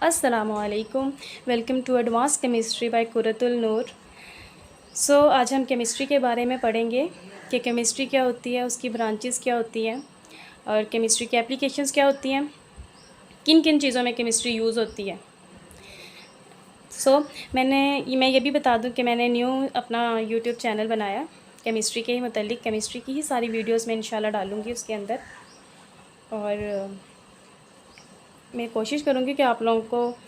अस्सलामुअलैकुम। Welcome to advance chemistry by Qurratul Noor. आज हम केमिस्ट्री के बारे में पढ़ेंगे कि केमिस्ट्री क्या होती है, उसकी ब्रांचेस क्या होती हैं और केमिस्ट्री की एप्लीकेशंस क्या होती हैं, किन किन चीज़ों में केमिस्ट्री यूज़ होती है। मैं ये भी बता दूं कि मैंने न्यू अपना यूट्यूब चैनल बनाया केमिस्ट्री के ही मतलब केमिस्ट्री की ही सारी वीडियोज़ मैं इंशाल्लाह डालूँगी उसके अंदर, और मैं कोशिश करूँगी कि आप लोगों को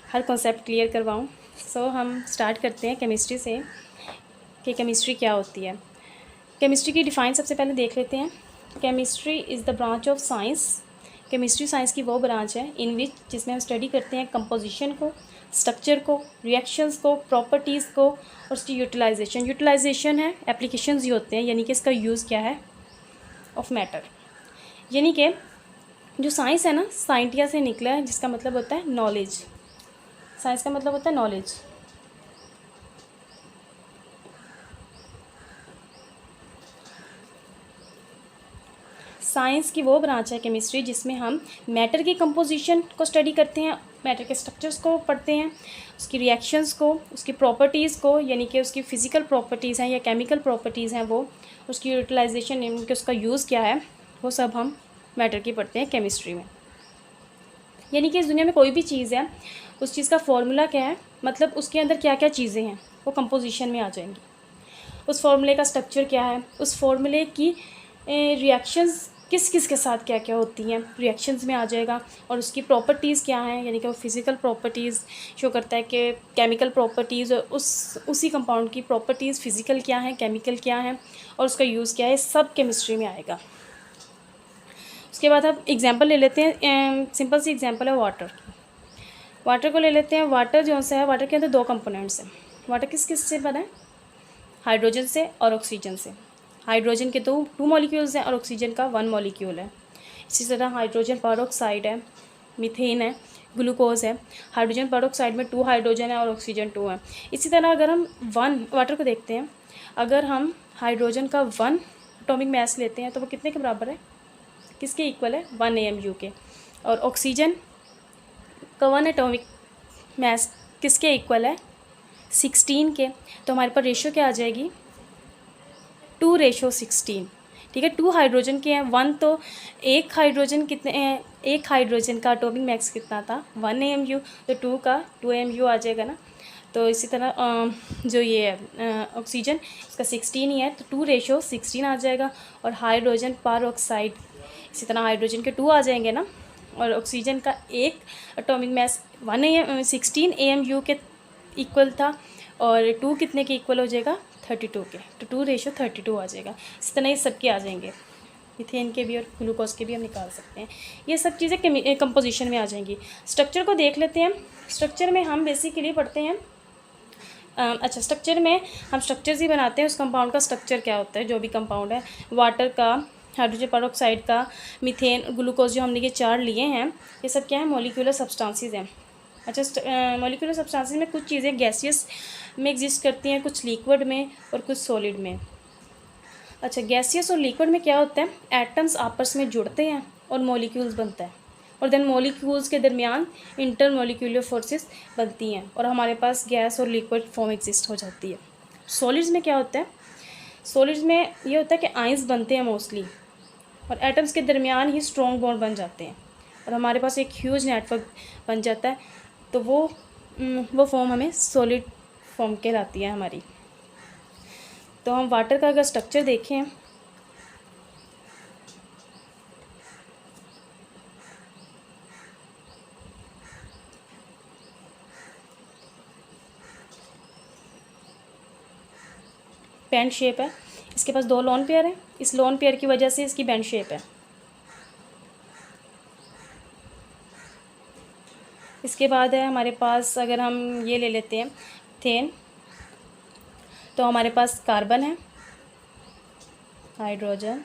हर कॉन्सेप्ट क्लियर करवाऊँ। हम स्टार्ट करते हैं केमिस्ट्री से कि केमिस्ट्री क्या होती है। केमिस्ट्री की डिफ़ाइन सबसे पहले देख लेते हैं। Chemistry is the branch of science. Chemistry science की वो ब्रांच है जिसमें हम स्टडी करते हैं कंपोजिशन को, स्ट्रक्चर को, रिएक्शंस को, प्रॉपर्टीज़ को और उसकी यूटिलाइजेशन है, एप्लीकेशंस ही होते हैं, यानी कि इसका यूज़ क्या है ऑफ मैटर। यानी कि जो साइंस है ना, साइंटिया से निकला है, जिसका मतलब होता है नॉलेज। साइंस का मतलब होता है नॉलेज। साइंस की वो ब्रांच है केमिस्ट्री जिसमें हम मैटर की कंपोजिशन को स्टडी करते हैं, मैटर के स्ट्रक्चर्स को पढ़ते हैं, उसकी रिएक्शंस को, उसकी प्रॉपर्टीज़ को, यानी कि उसकी फ़िज़िकल प्रॉपर्टीज़ हैं या केमिकल प्रॉपर्टीज़ हैं वो, उसकी यूटिलाइजेशन यानी कि उसका यूज़ क्या है, वो सब हम मैटर की पढ़ते हैं केमिस्ट्री में। यानी कि इस दुनिया में कोई भी चीज़ है, उस चीज़ का फॉर्मूला क्या है, मतलब उसके अंदर क्या क्या चीज़ें हैं, वो कंपोजिशन में आ जाएंगी। उस फॉर्मूले का स्ट्रक्चर क्या है, उस फॉर्मूले की रिएक्शंस किस किस के साथ क्या क्या होती हैं, रिएक्शंस में आ जाएगा। और उसकी प्रॉपर्टीज़ क्या हैं, यानी कि वो फिज़िकल प्रॉपर्टीज़ शो करता है कि केमिकल प्रॉपर्टीज़, और उसी कंपाउंड की प्रॉपर्टीज़ फ़िज़िकल क्या हैं, केमिकल क्या हैं और उसका यूज़ क्या है, सब केमिस्ट्री में आएगा। उसके बाद आप एग्जांपल ले लेते हैं, सिंपल सी एग्जांपल है वाटर। वाटर को ले लेते हैं। वाटर जो है, वाटर के अंदर दो कंपोनेंट्स हैं। वाटर किस किस से बना है? हाइड्रोजन से और ऑक्सीजन से। हाइड्रोजन के टू मॉलिक्यूल्स हैं और ऑक्सीजन का 1 मॉलिक्यूल है। इसी तरह हाइड्रोजन पेरोक्साइड है, मीथेन है, ग्लूकोज है। हाइड्रोजन पेरोक्साइड में 2 हाइड्रोजन है और ऑक्सीजन 2 है। इसी तरह अगर हम वाटर को देखते हैं, अगर हम हाइड्रोजन का 1 एटॉमिक मास लेते हैं तो वो कितने के बराबर है, किसके इक्वल है, 1 AMU के। और ऑक्सीजन का 1 एटॉमिक मास किसके इक्वल है, 16 के। तो हमारे पास रेशो क्या आ जाएगी, 2:16। ठीक है, 2 हाइड्रोजन के हैं, 1 तो एक हाइड्रोजन कितने हैं, एक हाइड्रोजन का एटॉमिक मास कितना था, 1 AMU, तो 2 का 2 AMU आ जाएगा ना। तो इसी तरह जो ये है ऑक्सीजन, इसका 16 ही है, तो 2:16 आ जाएगा। और हाइड्रोजन पेरोक्साइड, इसी तरह हाइड्रोजन के 2 आ जाएंगे ना, और ऑक्सीजन का एक एटॉमिक मास 16 AMU के इक्वल था, और 2 कितने के इक्वल हो जाएगा, 32 के। तो 2:32 आ जाएगा। इस तरह ये सब के आ जाएंगे, मीथेन के भी और ग्लूकोज के भी हम निकाल सकते हैं। ये सब चीज़ें कंपोजिशन में आ जाएंगी। स्ट्रक्चर को देख लेते हैं। स्ट्रक्चर में हम बेसिकली पढ़ते हैं, अच्छा, स्ट्रक्चर में हम स्ट्रक्चर्स ही बनाते हैं। उस कंपाउंड का स्ट्रक्चर क्या होता है, जो भी कंपाउंड है, वाटर का, हाइड्रोजन पेरोक्साइड का, मीथेन, ग्लूकोज, जो हमने ये 4 लिए हैं, ये सब क्या है, मॉलिक्यूलर सब्सटेंसेस हैं। अच्छा, मॉलिक्यूलर सब्सटेंसेस में कुछ चीज़ें गैसियस में एग्जिस्ट करती हैं, कुछ लिक्विड में और कुछ सॉलिड में। अच्छा, गैसियस और लिक्विड में क्या होता है, एटम्स आपस में जुड़ते हैं और मॉलिक्यूल्स बनता है, और देन मॉलिक्यूल्स के दरमियान इंटरमॉलिक्यूलर फोर्सेस बनती हैं और हमारे पास गैस और लिक्विड फॉर्म एग्जिस्ट हो जाती है। सॉलिड्स में क्या होता है, सॉलिड्स में ये होता है कि आइंस बनते हैं मोस्टली, और एटम्स के दरमियान ही स्ट्रॉन्ग बॉन्ड बन जाते हैं और हमारे पास एक ह्यूज नेटवर्क बन जाता है। तो वो फॉर्म हमें सॉलिड फॉर्म कहलाती है हमारी। तो हम वाटर का अगर स्ट्रक्चर देखें, बैंड शेप है, इसके पास 2 लोन पेयर है, इस लोन पेयर की वजह से इसकी बैंड शेप है। इसके बाद है हमारे पास, अगर हम ये ले लेते हैं मीथेन, तो हमारे पास कार्बन है, हाइड्रोजन,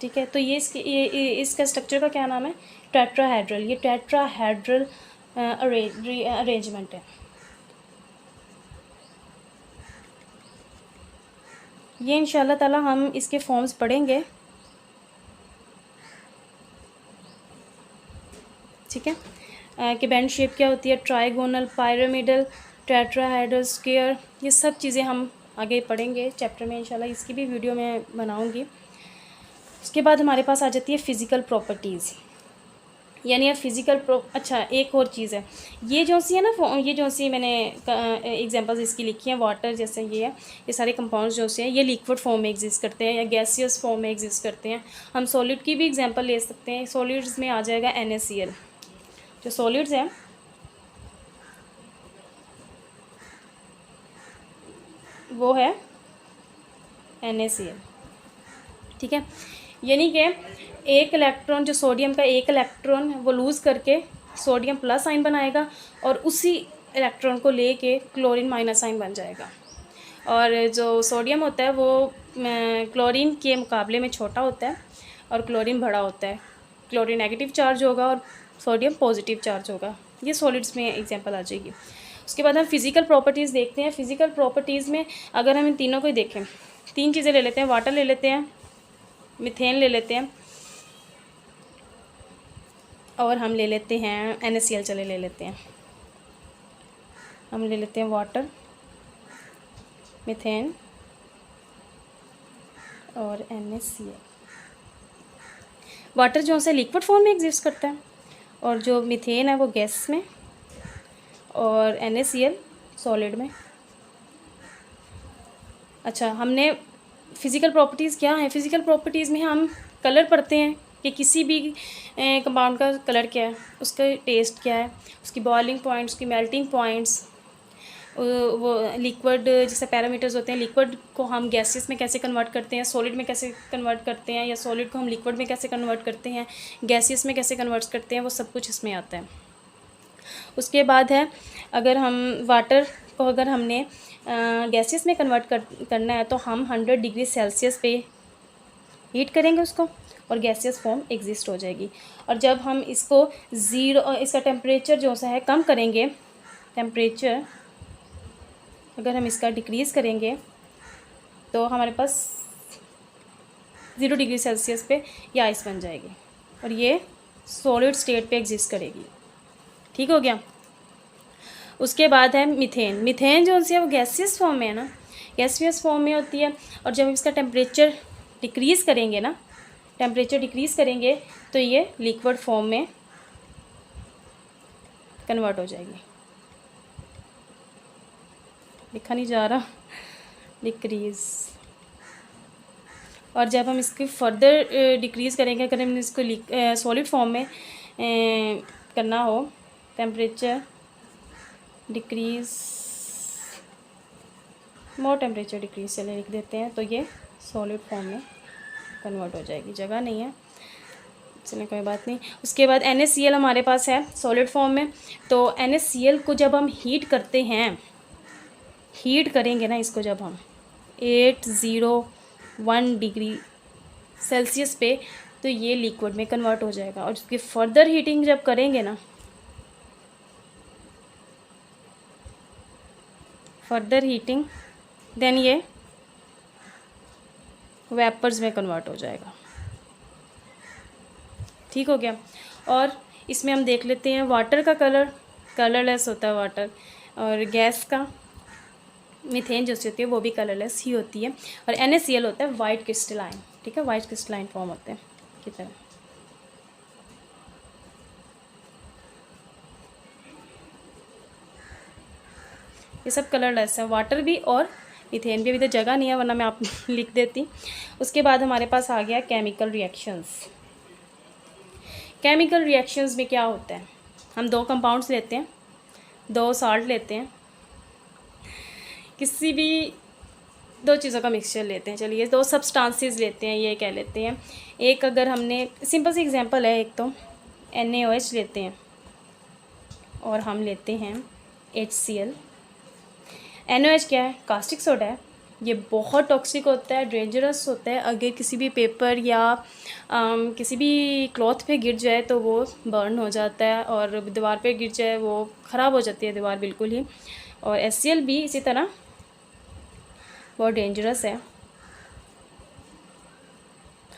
ठीक है। तो ये इसका स्ट्रक्चर का क्या नाम है, टेट्राहेड्रल। ये टेट्राहेड्रल अरेंजमेंट है। ये इंशाल्लाह ताला हम इसके फॉर्म्स पढ़ेंगे। कि बैंड शेप क्या होती है, ट्राइगोनल, पिरामिडल, टेट्राहेड्रल, स्क्वायर, ये सब चीज़ें हम आगे पढ़ेंगे चैप्टर में इंशाल्लाह, इसकी भी वीडियो मैं बनाऊंगी। उसके बाद हमारे पास आ जाती है फ़िज़िकल प्रॉपर्टीज़, यानी अब अच्छा एक और चीज़ है, ये जो सी है ना, ये जो सी मैंने एग्जांपल्स इसकी लिखी हैं, वाटर जैसे ये है, ये सारे कंपाउंड्स जो से हैं ये लिक्विड फॉर्म में एग्जिस्ट करते हैं या गैसियस फॉर्म में एग्जिस्ट करते हैं। हम सॉलिड की भी एग्जांपल ले सकते हैं। सॉलिड्स में आ जाएगा NaCl, जो सॉलिड्स हैं वो है NaCl, ठीक है। यानी कि एक इलेक्ट्रॉन, जो सोडियम का एक इलेक्ट्रॉन वो लूज़ करके सोडियम प्लस आइन बनाएगा और उसी इलेक्ट्रॉन को लेके क्लोरीन माइनस आइन बन जाएगा। और जो सोडियम होता है वो क्लोरीन के मुकाबले में छोटा होता है और क्लोरीन बड़ा होता है। क्लोरीन नेगेटिव चार्ज होगा और सोडियम पॉजिटिव चार्ज होगा। ये सॉलिड्स में एग्जांपल आ जाएगी। उसके बाद हम फिज़िकल प्रॉपर्टीज़ देखते हैं। फ़िज़िकल प्रॉपर्टीज़ में अगर हम इन तीनों को ही देखें, तीन चीज़ें ले लेते हैं, वाटर ले लेते हैं, मीथेन ले लेते हैं और हम ले लेते हैं NaCl। चले ले लेते हैं, हम ले लेते हैं वाटर, मीथेन और NaCl। वाटर जो है लिक्विड फॉर्म में एग्जिस्ट करता है और जो मीथेन है वो गैस में और NaCl सॉलिड में। अच्छा, हमने फ़िज़िकल प्रॉपर्टीज़ क्या है, फ़िज़िकल प्रॉपर्टीज़ में हम कलर पढ़ते हैं कि किसी भी कंपाउंड का कलर क्या है, उसका टेस्ट क्या है, उसकी बॉइलिंग पॉइंट्स, उसकी मेल्टिंग पॉइंट्स, वो लिक्विड जैसे पैरामीटर्स होते हैं, लिक्विड को हम गैसेस में कैसे कन्वर्ट करते हैं, सॉलिड में कैसे कन्वर्ट करते हैं, या सॉलिड को हम लिक्विड में कैसे कन्वर्ट करते हैं, गैसेस में कैसे कन्वर्ट करते हैं, वो सब कुछ इसमें आता है। उसके बाद है, अगर हम वाटर को अगर हमने गैसेस में कन्वर्ट करना है तो हम 100 डिग्री सेल्सियस पे हीट करेंगे उसको और गैसियस फॉर्म एग्जिस्ट हो जाएगी। और जब हम इसको इसका टेम्परेचर जो सा है कम करेंगे, टेम्परेचर अगर हम इसका डिक्रीज़ करेंगे तो हमारे पास 0 डिग्री सेल्सियस पे ये आइस बन जाएगी और ये सॉलिड स्टेट पे एग्जिस्ट करेगी। ठीक हो गया। उसके बाद है मीथेन। मीथेन जो है वो गैसियस फॉर्म में है ना, गैसियस फॉर्म में होती है और जब इसका टेम्परेचर डिक्रीज़ करेंगे ना, टेम्परेचर डिक्रीज़ करेंगे तो ये लिक्विड फॉर्म में कन्वर्ट हो जाएगी। लिखा नहीं जा रहा, डिक्रीज़। और जब हम इसकी फर्दर डिक्रीज़ करेंगे, अगर हमने इसको सॉलिड फॉर्म में करना हो, टेम्परेचर डिक्रीज़, मोर टेम्परेचर डिक्रीज़ चले लिख देते हैं, तो ये सॉलिड फॉर्म में कन्वर्ट हो जाएगी। जगह नहीं है, चलिए कोई बात नहीं। उसके बाद NaCl हमारे पास है सॉलिड फॉर्म में, तो NaCl को जब हम हीट करते हैं, हीट करेंगे ना इसको जब हम 801 डिग्री सेल्सियस पे, तो ये लिक्विड में कन्वर्ट हो जाएगा। और उसकी फर्दर हीटिंग जब करेंगे ना, फर्दर हीटिंग, देन ये वेपर्स में कन्वर्ट हो जाएगा। ठीक हो गया। और इसमें हम देख लेते हैं वाटर का कलर, कलरलेस होता है वाटर, और गैस का मीथेन जो होती है वो भी कलरलेस ही होती है। और NaCl होता है वाइट क्रिस्टलाइन। ठीक है, वाइट क्रिस्टलाइन फॉर्म होते हैं की तरह। ये सब कलरलेस है, वाटर भी और मीथेन भी। अभी तो जगह नहीं है वरना मैं आप लिख देती। उसके बाद हमारे पास आ गया केमिकल रिएक्शंस। केमिकल रिएक्शंस में क्या होता है, हम दो कंपाउंड्स लेते हैं, दो सॉल्ट लेते हैं, किसी भी दो चीज़ों का मिक्सचर लेते हैं, चलिए दो सब्सटेंसेस लेते हैं, ये कह लेते हैं। एक अगर हमने सिंपल सी एग्जांपल है, एक तो NaOH लेते हैं और हम लेते हैं HCl। NaOH क्या है, कास्टिक सोडा है। ये बहुत टॉक्सिक होता है, डेंजरस होता है। अगर किसी भी पेपर या किसी भी क्लॉथ पे गिर जाए तो वो बर्न हो जाता है, और दीवार पे गिर जाए वो ख़राब हो जाती है दीवार बिल्कुल ही। और HCl भी इसी तरह बहुत डेंजरस है,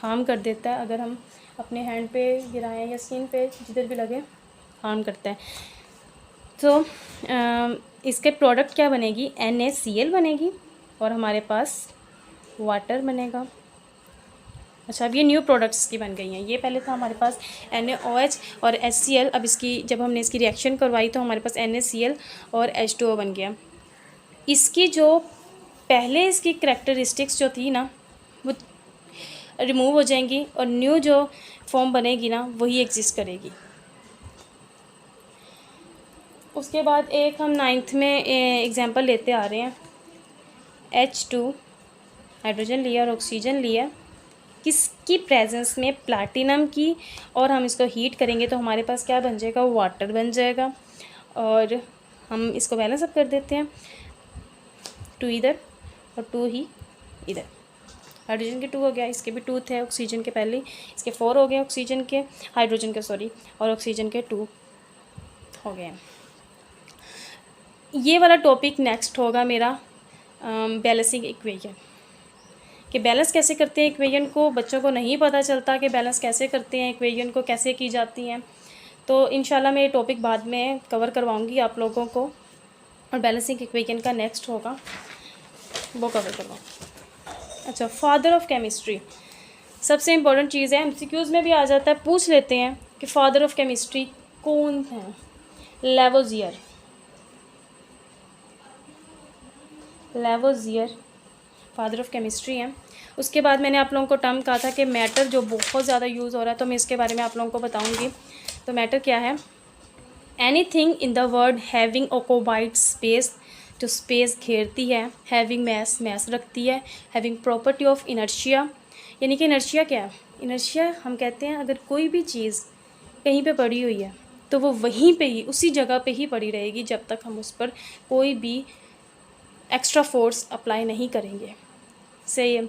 हार्म कर देता है। अगर हम अपने हैंड पे गिराएं या स्किन पे जिधर भी लगे हार्म करता है। तो इसके प्रोडक्ट क्या बनेगी, NaCl बनेगी और हमारे पास वाटर बनेगा। अच्छा, अब ये न्यू प्रोडक्ट्स की बन गई हैं। ये पहले था हमारे पास NaOH और HCl। अब इसकी जब हमने इसकी रिएक्शन करवाई तो हमारे पास NaCl और H2O बन गया। इसकी जो पहले इसकी करैक्टरिस्टिक्स जो थी ना वो रिमूव हो जाएंगी और न्यू जो फॉर्म बनेगी ना वही एग्जिस्ट करेगी। उसके बाद एक हम 9th में एग्जांपल लेते आ रहे हैं। H2 हाइड्रोजन लिया और ऑक्सीजन लिया, किसकी प्रेजेंस में, प्लैटिनम की, और हम इसको हीट करेंगे तो हमारे पास क्या बन जाएगा, वाटर बन जाएगा। और हम इसको बैलेंस अप कर देते हैं, 2 इधर और 2 ही इधर। हाइड्रोजन के 2 हो गया, इसके भी 2 थे ऑक्सीजन के पहले, इसके 4 हो गए ऑक्सीजन के, हाइड्रोजन के सॉरी, और ऑक्सीजन के 2 हो गए। ये वाला टॉपिक नेक्स्ट होगा मेरा बैलेंसिंग इक्वेशन, कि बैलेंस कैसे करते हैं इक्वेशन को। बच्चों को नहीं पता चलता कि बैलेंस कैसे करते हैं, इक्वेशन को कैसे की जाती हैं। तो इंशाल्लाह मैं ये टॉपिक बाद में कवर करवाऊँगी आप लोगों को, और बैलेंसिंग इक्वेशन का नेक्स्ट होगा वो कवर करवाऊँ। अच्छा, फादर ऑफ केमिस्ट्री सबसे इम्पोर्टेंट चीज़ है, MCQs में भी आ जाता है, पूछ लेते हैं कि फादर ऑफ केमिस्ट्री कौन है। Lavoisier, Lavoisier father of chemistry हैं। उसके बाद मैंने आप लोगों को टर्म कहा था कि मैटर जो बहुत ज़्यादा यूज़ हो रहा है, तो मैं इसके बारे में आप लोगों को बताऊंगी। तो मैटर क्या है, anything in the world having occupied space, जो स्पेस घेरती है, हैविंग मैस, मैस रखती है, हैविंग प्रॉपर्टी ऑफ इनर्शिया, यानी कि इनर्शिया क्या है, इनर्शिया हम कहते हैं अगर कोई भी चीज़ कहीं पे पड़ी हुई है तो वो वहीं पे ही, उसी जगह पे ही पड़ी रहेगी जब तक हम उस पर कोई भी एक्स्ट्रा फोर्स अप्लाई नहीं करेंगे। Same,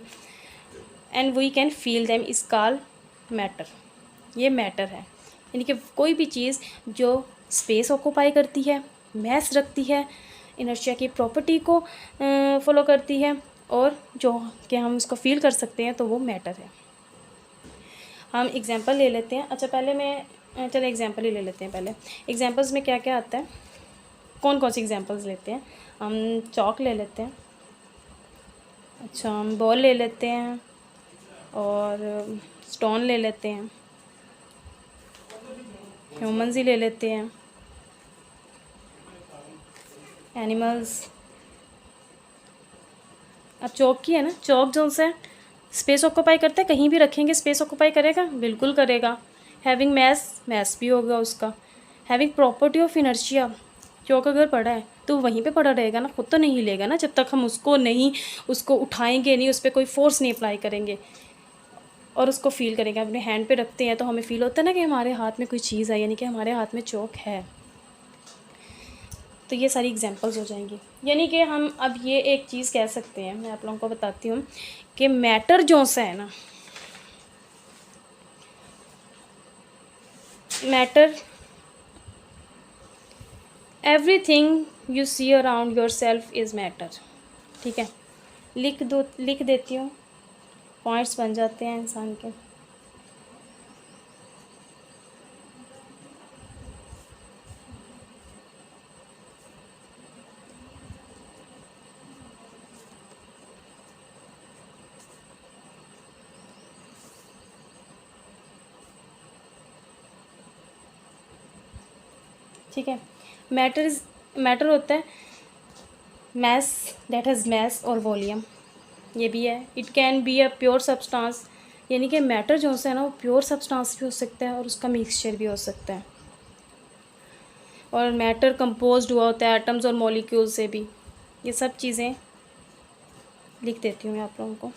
and we can feel them is called matter. ये मैटर है, यानी कि कोई भी चीज़ जो स्पेस ऑक्यूपाई करती है, मैस रखती है, इनर्शिया की प्रॉपर्टी को फॉलो करती है, और जो कि हम इसको फील कर सकते हैं, तो वो मैटर है। हम एग्जांपल ले लेते हैं। अच्छा, पहले मैं चलो एग्जांपल ही ले लेते हैं। पहले एग्जांपल्स में क्या क्या आता है, कौन कौन सी एग्जांपल्स लेते हैं। हम चॉक ले लेते हैं, अच्छा हम बॉल ले लेते हैं, और स्टोन ले लेते हैं, ह्यूमंस ही ले लेते हैं, एनिमल्स। अब चौक की है ना, चौक जो सा स्पेस ऑक्यूपाई करता है, कहीं भी रखेंगे स्पेस ऑक्यूपाई करेगा, बिल्कुल करेगा। हैविंग मैस, मैस भी होगा उसका। हैविंग प्रॉपर्टी ऑफ इनर्शिया, चौक अगर पड़ा है तो वहीं पे पड़ा रहेगा ना, खुद तो नहीं हिलेगा ना, जब तक हम उसको उठाएंगे नहीं, उस पर कोई फोर्स नहीं अप्लाई करेंगे और उसको फील करेंगे। अपने हैंड पे रखते हैं तो हमें फील होता है ना कि हमारे हाथ में कोई चीज़ है, यानी कि हमारे हाथ में चौक है। तो ये सारी एग्जांपल्स हो जाएंगी। यानी कि हम अब ये एक चीज़ कह सकते हैं, मैं आप लोगों को बताती हूँ कि मैटर जो सा है ना, matter, everything you see around yourself is matter. ठीक है, लिख देती हूँ, पॉइंट्स बन जाते हैं इंसान के। ठीक है, मैटर होता है मैस, दैट हैज़ मैस और वॉल्यूम, ये भी है। It can be a pure substance, यानी कि मैटर जो है ना वो प्योर सब्सटेंस भी हो सकता है और उसका मिक्सचर भी हो सकता है। और मैटर कंपोज्ड हुआ होता है एटम्स और मॉलिक्यूल से भी। ये सब चीज़ें लिख देती हूँ मैं आप लोगों को।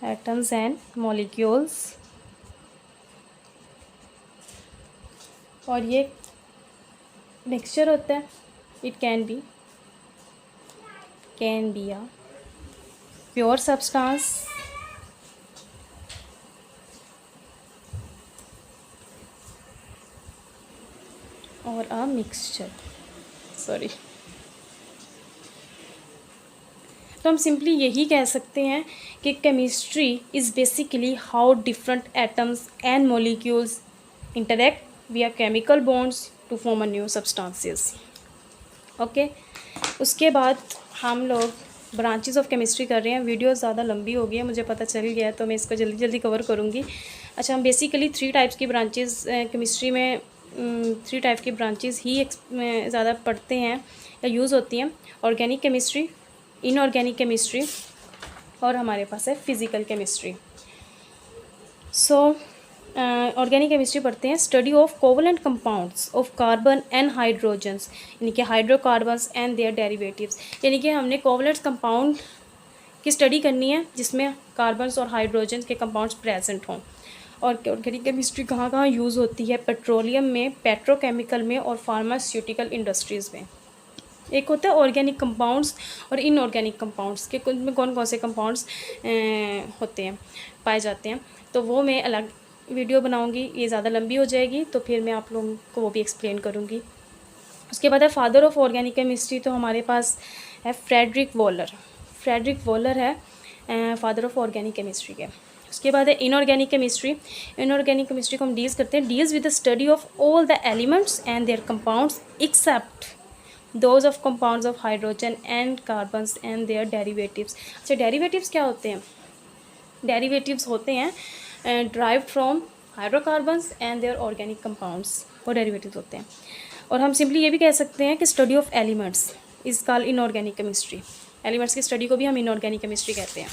Atoms and molecules और ये मिक्सचर होता है, it can be a pure substance और अ मिक्सचर, सॉरी। तो हम सिंपली यही कह सकते हैं कि chemistry is basically how different atoms and molecules interact via chemical bonds to form a new substances. Okay, उसके बाद हम लोग ब्रांचेस ऑफ केमिस्ट्री कर रहे हैं। वीडियो ज़्यादा लंबी हो गई है, मुझे पता चल गया है, तो मैं इसको जल्दी जल्दी कवर करूँगी। अच्छा, हम बेसिकली 3 टाइप्स की ब्रांचेस केमिस्ट्री में 3 टाइप की ब्रांचेस ही ज़्यादा पढ़ते हैं या यूज़ होती हैं। ऑर्गेनिक केमिस्ट्री, इनऑर्गेनिक केमिस्ट्री और हमारे पास है फिज़िकल केमिस्ट्री। सो ऑर्गेनिक केमिस्ट्री पढ़ते हैं study of covalent compounds of carbon and hydrogens, यानी कि हाइड्रोकार्बन्स एंड देयर डेरिवेटिव्स, यानी कि हमने कोवलेंट कंपाउंड की स्टडी करनी है जिसमें कार्बन्स और हाइड्रोजन के कंपाउंड्स प्रेजेंट हों। और ऑर्गेनिक केमिस्ट्री कहाँ कहाँ यूज़ होती है? पेट्रोलियम में, पेट्रोकेमिकल में और फार्मास्यूटिकल इंडस्ट्रीज़ में। एक होता है ऑर्गेनिक कंपाउंड्स और इनऑर्गेनिक कंपाउंड्स के में कौन कौन से कंपाउंड्स होते हैं, पाए जाते हैं, तो वो मैं अलग वीडियो बनाऊंगी, ये ज़्यादा लंबी हो जाएगी, तो फिर मैं आप लोगों को वो भी एक्सप्लेन करूंगी। उसके बाद है फादर ऑफ ऑर्गेनिक केमिस्ट्री, तो हमारे पास है फ्रेडरिक वॉलर है फादर ऑफ ऑर्गेनिक केमिस्ट्री के। उसके बाद है इनऑर्गेनिक केमिस्ट्री को हम deals with the study of all the elements and their compounds except those of compounds of hydrogen and carbons and their derivatives. अच्छा, डेरिवेटिव्स क्या होते हैं? डेरिवेटिव्स होते हैं derived from hydrocarbons and their organic compounds, वो derivatives होते हैं। और हम सिंपली ये भी कह सकते हैं कि study of elements is called inorganic chemistry. Elements की स्टडी को भी हम इनऑर्गेनिक केमिस्ट्री कहते हैं।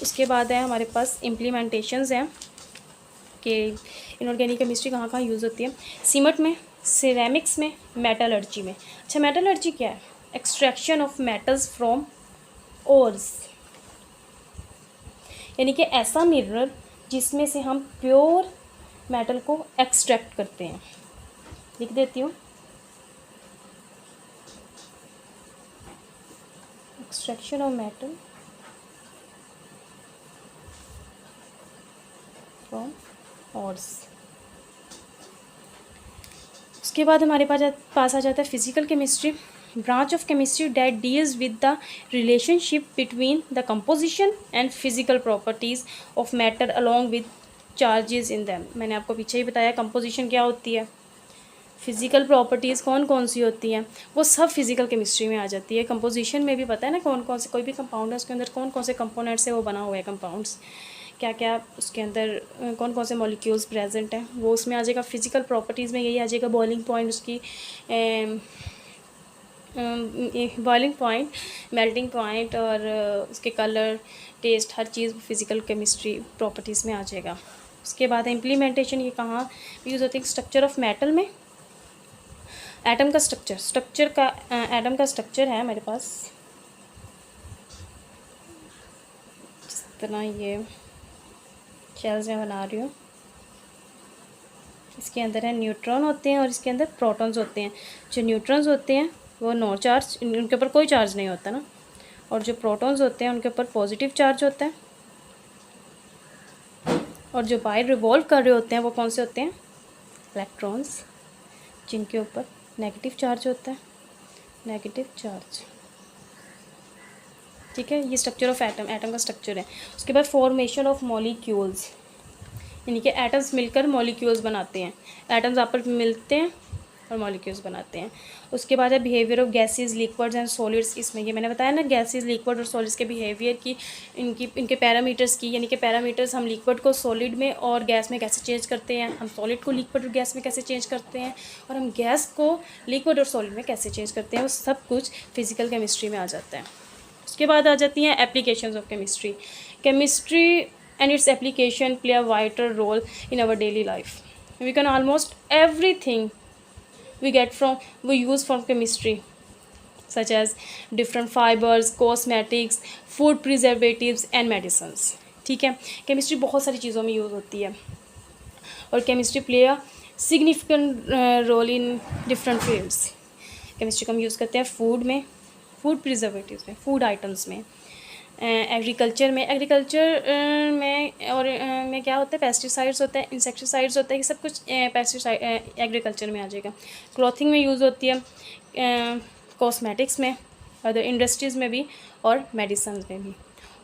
उसके बाद है हमारे पास इम्प्लीमेंटेशंस हैं कि इनऑर्गेनिक केमिस्ट्री कहाँ कहाँ यूज़ होती है। सीमेंट में, सिरेमिक्स में, मेटलर्जी में। अच्छा, मेटलर्जी क्या है? Extraction of metals from ores, यानी कि ऐसा मिनरल जिसमें से हम प्योर मेटल को एक्सट्रैक्ट करते हैं। लिख देती हूँ, extraction of metal from ores. उसके बाद हमारे पास आ जाता है physical chemistry, branch of chemistry that deals with the relationship between the composition and physical properties of matter along with charges in them. मैंने आपको पीछे ही बताया कंपोजिशन क्या होती है, फिजिकल प्रॉपर्टीज़ कौन कौन सी होती हैं, वो सब फिजिकल केमिस्ट्री में आ जाती है। कंपोजिशन में भी पता है ना कौन कौन से, कोई भी कंपाउंड है उसके अंदर कौन कौन से कंपोनेंट से वो बना हुआ है कंपाउंड्स, क्या क्या उसके अंदर कौन कौन से मॉलिक्यूल्स प्रेजेंट हैं, वो उसमें आ जाएगा। फिजिकल प्रॉपर्टीज़ में यही आ जाएगा, बॉइलिंग पॉइंट उसकी, बॉइलिंग पॉइंट, मेल्टिंग पॉइंट और उसके कलर, टेस्ट, हर चीज़ फिजिकल केमिस्ट्री प्रॉपर्टीज़ में आ जाएगा। उसके बाद इम्प्लीमेंटेशन, ये कहाँ यूज़ होती है? स्ट्रक्चर ऑफ मेटल में, एटम का एटम का स्ट्रक्चर है मेरे पास जिस तरह ये शेल्स में बना रही हूँ। इसके अंदर है न्यूट्रॉन होते हैं और इसके अंदर प्रोटॉन्स होते हैं। जो न्यूट्रॉन्स होते हैं वो नो चार्ज, उनके ऊपर कोई चार्ज नहीं होता ना, और जो प्रोटॉन्स होते हैं उनके ऊपर पॉजिटिव चार्ज होता है। और जो बाहर रिवॉल्व कर रहे होते हैं वो कौन से होते हैं? इलेक्ट्रॉन्स, जिनके ऊपर नेगेटिव चार्ज होता है, नेगेटिव चार्ज। ठीक है, ये स्ट्रक्चर ऑफ एटम का स्ट्रक्चर है। उसके बाद फॉर्मेशन ऑफ मॉलिक्यूल्स, यानी कि एटम्स मिलकर मॉलिक्यूल्स बनाते हैं, एटम्स आपस में मिलते हैं और मॉलिक्यूल्स बनाते हैं। उसके बाद है behaviour of gases, liquids and solids. इसमें ये मैंने बताया ना गैसेस, लिक्विड और सॉलिड्स के बिहेवियर की, इनके पैरामीटर्स की, यानी कि पैरामीटर्स, हम लिक्विड को सॉलिड में और गैस में कैसे चेंज करते हैं, हम सॉलिड को लिक्विड और गैस में कैसे चेंज करते हैं, और हम गैस को लिक्विड और सॉलिड में कैसे चेंज करते हैं, वो सब कुछ फिजिकल केमिस्ट्री में आ जाता है। उसके बाद आ जाती हैं applications of chemistry and its application play a vital role in our daily life. We can almost everything we use from chemistry, such as different fibers, cosmetics, food preservatives and medicines. ठीक है, chemistry बहुत सारी चीज़ों में use होती है और chemistry play a significant role in different fields. Chemistry का हम यूज़ करते हैं फूड में, फूड प्रिजर्वेटिव्स में, फूड आइटम्स में, एग्रीकल्चर में, में और में क्या होता है, पेस्टिसाइड्स होते हैं, इंसेक्टिसाइड्स होते हैं, ये सब कुछ पेस्टिसाइड एग्रीकल्चर में आ जाएगा। क्लॉथिंग में यूज़ होती है, कॉस्मेटिक्स में, अदर इंडस्ट्रीज़ में भी और मेडिसिन में भी।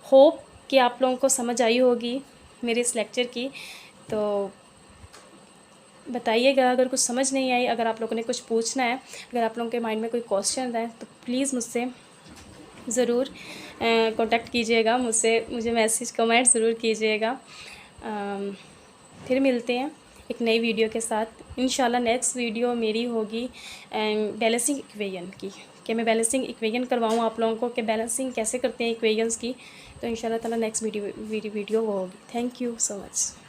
होप कि आप लोगों को समझ आई होगी मेरे इस लेक्चर की। तो बताइएगा अगर कुछ समझ नहीं आई, अगर आप लोगों ने कुछ पूछना है, अगर आप लोगों के माइंड में कोई क्वेश्चन है तो प्लीज़ मुझसे ज़रूर कांटेक्ट कीजिएगा, मुझे मैसेज कमेंट ज़रूर कीजिएगा। फिर मिलते हैं एक नई वीडियो के साथ। इंशाल्लाह नेक्स्ट वीडियो मेरी होगी बैलेंसिंग इक्वेशन की, कि मैं बैलेंसिंग इक्वेशन करवाऊँ आप लोगों को कि बैलेंसिंग कैसे करते हैं इक्वेशंस की। तो इंशाल्लाह ताला नेक्स्ट वीडियो वो होगी। Thank you so much.